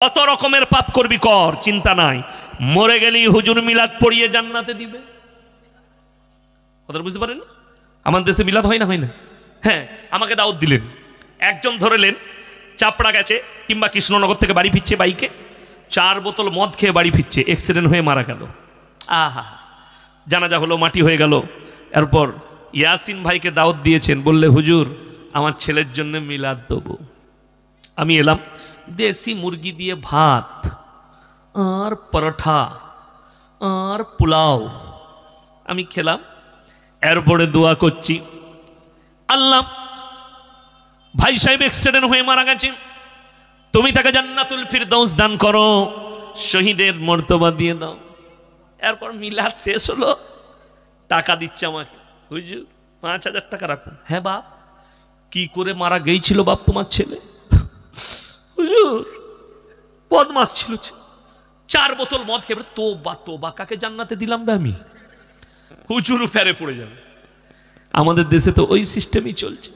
কত রকমের পাপ করবি কর, চিন্তা নাই, মরে গেলেই হুজুর মিলাদ পড়িয়ে জান্নাতে দিবে। কথা বুঝতে পারেন? আমার দেশে মিলাদ হয় না, হয় না? হ্যাঁ, আমাকে দাওয়াত দিলেন, একজন ধরেলেন চাপড়া গেছে কিংবা কৃষ্ণনগর থেকে বাড়ি ফিরছে বাইকে, 4 বোতল মদ খেয়ে বাড়ি ফিরছে, অ্যাক্সিডেন্ট হয়ে মারা গেল। আহা, জানাজা হলো, মাটি হয়ে গেল। এরপর ইয়াসিন ভাইকে দাওয়াত দিয়েছেন, বললে হুজুর আমার ছেলের জন্য মিলাদ দেবো। আমি এলাম, দেশি মুরগি দিয়ে ভাত আর পরোঠা আর পোলাও আমি খেলাম। এরপরে দোয়া করছি, আল্লাহ ভাই সাহেব অ্যাক্সিডেন্ট হয়ে মারা গেছে, তুমি তাকে জান্নাতুল ফিরদাউস দান করো, শহীদের মর্তবা দিয়ে দাও। এরপর মিলাদ শেষ হলো, টাকা দিচ্ছে আমাকে, হুজুর 5000 টাকা রাখুন। হ্যাঁ বাপ, কি করে মারা গিয়েছিল বাপ তোমার ছেলে? হুজুর বদমাস ছিল, 4 বোতল মদ খেয়ে। তোবা তোবা, কাকে জান্নাতে দিলাম বে আমি? হুজুর ফেরে পড়ে যাবে। আমাদের দেশে তো ওই সিস্টেমই চলছে।